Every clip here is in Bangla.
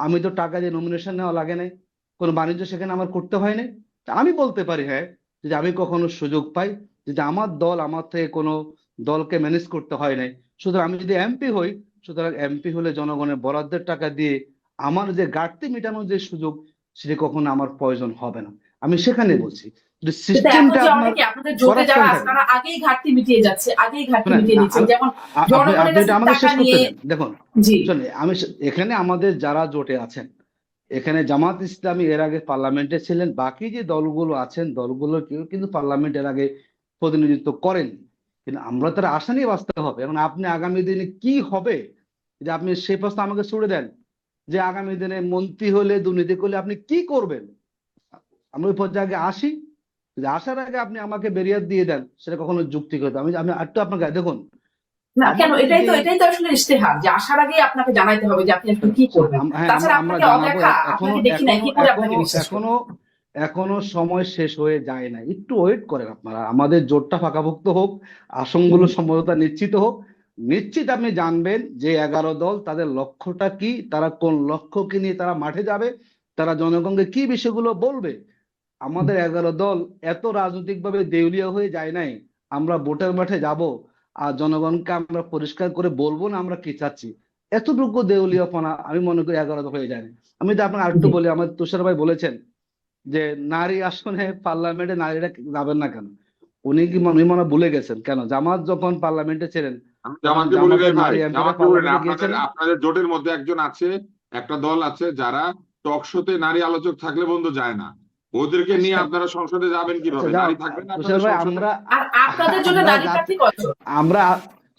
আমি তো টাকা দিয়ে নমিনেশন নেওয়া লাগে নাই, কোনো বাণিজ্য সেখানে আমার করতে হয় নাই। তা আমি বলতে পারি হ্যাঁ, যদি আমি কখনো সুযোগ পাই, যদি আমার দল আমার থেকে কোনো দলকে ম্যানেজ করতে হয় নাই, সুতরাং আমি যদি এমপি হই, সুতরাং এমপি হলে জনগণের বরাদ্দের টাকা দিয়ে আমার যে ঘাটতি মেটানোর যে সুযোগ, সেটা কখনো আমার প্রয়োজন হবে না। আমি সেখানে বলছি, যদি কিন্তু এখন সিস্টেমটা যে আপনার অনেকে আপনাদের জোটে যারা করাপশন আছে থাকে। তারা আগেই ঘাটতি মিটিয়ে যাচ্ছে, আগেই ঘাটতি শোনেন মিটিয়ে না, নিচ্ছেন, যেমন আপনি জনগণের আপনি কাছে এটা আমাকে টাকা শেষ করতে নিয়ে। দেন, দেখুন। জি। শোনেন, এখানে আমাদের যারা জোটে আছেন, এখানে জামাত ইসলামী এর আগে পার্লামেন্টে ছিলেন, বাকি যে দলগুলো আছেন দলগুলো কেউ কিন্তু পার্লামেন্ট এর আগে প্রতিনিধিত্ব করেন। কিন্তু আমরা তার আশা নিয়ে বাঁচতে হবে। এবং আপনি আগামী দিনে কি হবে, যে আপনি সেই প্রশ্ন আমাকে ছুড়ে দেন, যে আগামী দিনে মন্ত্রী হলে দুর্নীতি করলে আপনি কি করবেন, আমরা ওই পর্যায়ে আসি। যদি আসার আগে আপনি আমাকে বেরিয়ে দিয়ে দেন, সেটা কখনো যুক্তিগত। আমি আমি একটু আপনাকে দেখুন, না কেন, আমাদের এটাই যে তো এটাই তো আসলে ইশতেহার যে আসার আগে আপনাকে জানাইতে হবে যে আপনি আসলে কি করবেন। হ্যাঁ, আমরা তাছাড়া আমরা আপনাকে জানাবো। অদেখা, এখনো আপনাকে দেখি নাই, এখনো কি করে এখনো আপনাকে বিশ্বাস করবো? এখনো এখনো সময় শেষ হয়ে যায় না, একটু ওয়েট করেন আপনারা। আমাদের জোটটা পাকাপোক্ত হোক, আসনগুলো সম্ভবত নিশ্চিত হোক। নিশ্চিত আপনি জানবেন যে 11 দল তাদের লক্ষ্যটা কি, তারা কোন লক্ষ্যকে নিয়ে তারা মাঠে যাবে, তারা জনগণকে কি বিষয়গুলো বলবে। আমাদের 11 দল এত রাজনৈতিকভাবে দেউলিয়া হয়ে যায় নাই। আমরা ভোটের মাঠে যাব, আর জনগণকে আমরা পরিষ্কার করে বলবো না আমরা কি চাচ্ছি। এতটুকু দেউলিয়াপনা আমি মনে করি 11 দল হয়ে যায় না। আমি তো আপনাকে আরেকটু জি। বলি, আমার তুষার ভাই বলেছেন যে নারী আসনে পার্লামেন্টে নারীরা যাবেন না কেন। উনি মনে হয় ভুলে গেছেন, কেন জামাত যখন পার্লামেন্টে ছিলেন আমি তখন জামাতকে বলি নাই জামাতের ভাই, নারী এমপিরা জামাতকে বলি না, পার্লামেন্টে আপনাদের গিয়েছেন না? আপনাদের জোটের মধ্যে একজন আছে, একটা দল আছে যারা টক শোতে নারী আলোচক থাকলে বন্ধু যায় না। ওদেরকে নিয়ে আচ্ছা, আপনারা সংসদে যাবেন আচ্ছা, কিভাবে? যাও নারী থাকবে না তুষার আপনাদের ভাই, সংসদে? আমরা আর আপনাদের জন্য আমরা নারী যাচ্ছি, প্রার্থী কয়জন? আমরা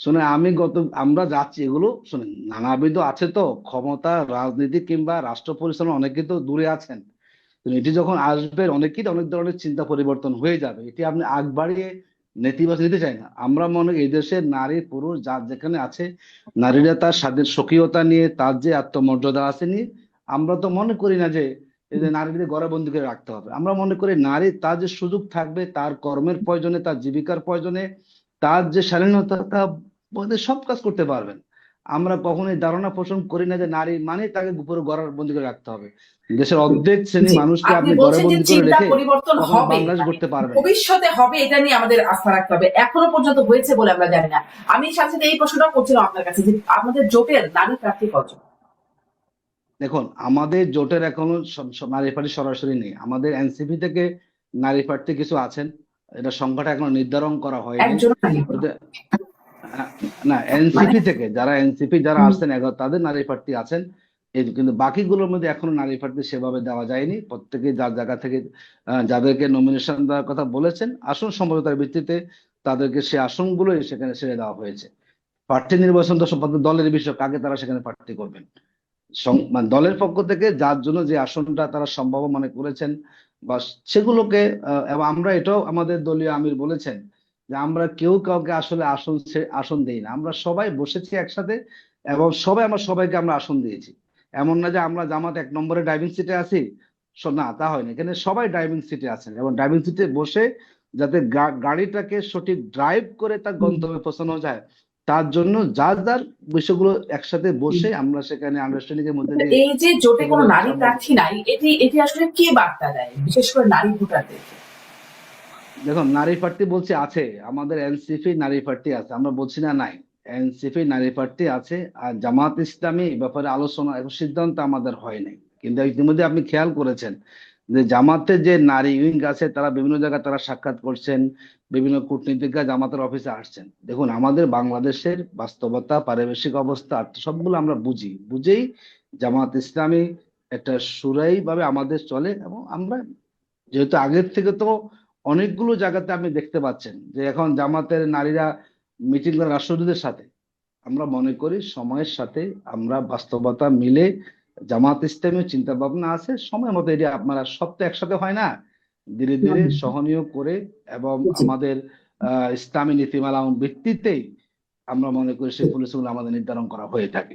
শুনে আমি আমরা যাচ্ছি, এগুলো শুনেন, নানাবিধ আছে তো ক্ষমতা, রাজনীতি কিংবা রাষ্ট্র পরিচালনা, অনেকে তো দূরে আছেন। তো এটি যখন আসবে অনেকেই অনেক ধরনের চিন্তা পরিবর্তন হয়ে যাবে। এটি আপনি আগ বাড়িয়ে নেতিবাচক নিতে চাই না। আমরা মনে করি এই দেশের নারী পুরুষ যার যেখানে আছে, নারীরা তার স্বাধীন স্বকীয়তা নিয়ে, তার যে আত্মমর্যাদা আছে নিয়ে, আমরা তো মনে করি না যে এই যে নারীদের ঘরে বন্দি করে রাখতে হবে। আমরা মনে করি নারী তার যে সুযোগ থাকবে, তার কর্মের প্রয়োজনে, তার জীবিকার প্রয়োজনে, তার যে স্বাধীনতা, তা বোধে সব কাজ করতে পারবেন। আমরা কখনোই ধারণা পোষণ করি না যে নারী মানে তাকে পুরো ঘরে বন্দি করে রাখতে হবে। দেশের অর্ধেক শ্রেণী জি। মানুষকে আপনি আপনি ঘরে বলছেন যে বন্দি করে চিন্তা রেখে পরিবর্তন কখনো হবে, বাংলাদেশ মানে গড়তে পারবেন না। ভবিষ্যতে হবে, এটা নিয়ে আমাদের আস্থা রাখতে হবে। এখনো পর্যন্ত হয়েছে বলে আমরা জানি না। আমি সাথে সাথে এই প্রশ্নটাও করছিলাম আপনার কাছে যে আমাদের জোটের নারী প্রার্থী কজন? দেখুন, আমাদের জোটের এখনো নারী প্রার্থী সরাসরি নেই। আমাদের এনসিপি থেকে নারী প্রার্থী কিছু আছেন, এটা সংখ্যাটা এখনো নির্ধারণ করা হয়নি। একজন নারী কোনো? ওদের- আহ, না, মানে এনসিপি থেকে এনসিপি যারা আসছেন 11 তাদের নারী প্রার্থী আছেন। এই কিন্তু বাকিগুলোর মধ্যে এখনো নারী প্রার্থী সেভাবে দেওয়া যায়নি। প্রত্যেকে যার জায়গা থেকে যাদেরকে নমিনেশন দেওয়ার কথা বলেছেন, আসন সমঝোতার ভিত্তিতে তাদেরকে সে আসনগুলো সেখানে ছেড়ে দেওয়া হয়েছে। প্রার্থী নির্বাচন তো সম্পর্কে দলের বিষয়, কাকে তারা সেখানে প্রার্থী করবেন। মানে দলের পক্ষ থেকে যার জন্য যে আসনটা তারা সম্ভব মনে করেছেন, বা সেগুলোকে এবং আমরা এটাও আমাদের দলীয় আমির বলেছেন যে আমরা কেউ কাউকে আসলে আসন দেই না। আমরা সবাই বসেছি একসাথে, এবং আমরা সবাইকে আমরা আসন দিয়েছি। এমন না যে আমরা জামাত 1 নম্বরে ড্রাইভিং সিটে আছি, না, তা হয়নি। এখানে সবাই ড্রাইভিং সিটে আছেন, এবং ড্রাইভিং সিটে বসে যাতে গাড়িটাকে সঠিক ড্রাইভ করে তার গন্তব্যে পৌঁছানো যায়, তার জন্য যার যার বিষয়গুলো একসাথে বসে আমরা সেখানে আন্ডারস্ট্যান্ডিং এর মধ্যে দিয়ে এই যে জোটে কোনো সেগুলো নারী সম্ভব। প্রার্থী নাই, এটি এটি আসলে কে বার্তা দেয়, বিশেষ করে নারী ভোটারদের? দেখুন, নারী প্রার্থী বলছে আছে, আমাদের এনসিপি নারী প্রার্থী আছে, আমরা বলছি না নাই। এনসিপি নারী প্রার্থী আছে, আর জামাত ইসলামী এই ব্যাপারে আলোচনা এবং সিদ্ধান্ত আমাদের হয় নাই। কিন্তু ইতিমধ্যে আপনি খেয়াল করেছেন যে জামাতের যে নারী উইং আছে, তারা বিভিন্ন জায়গায় তারা সাক্ষাৎ করছেন, বিভিন্ন কূটনীতিকরা জামাতের অফিসে আসছেন। দেখুন, আমাদের বাংলাদেশের বাস্তবতা, পারিবেশিক অবস্থা সবগুলো আমরা বুঝেই জামাত ইসলামী একটা সুরাই ভাবে আমাদের চলে। এবং আমরা যেহেতু আগের থেকে তো অনেকগুলো জায়গাতে আপনি দেখতে পাচ্ছেন যে এখন জামাতের নারীরা মিটিং করে রাষ্ট্রদূতের সাথে, আমরা মনে করি সময়ের সাথে আমরা বাস্তবতা মিলে, জামাত ইসলামের চিন্তা ভাবনা আছে, সময় মতো এটি আপনারা সব তো একসাথে হয় না, ধীরে ধীরে সহনীয় করে এবং জি। আমাদের ইসলামী নীতিমালা ভিত্তিতেই আমরা মনে করি সেই পলিসিগুলো আমাদের নির্ধারণ করা হয়ে থাকে।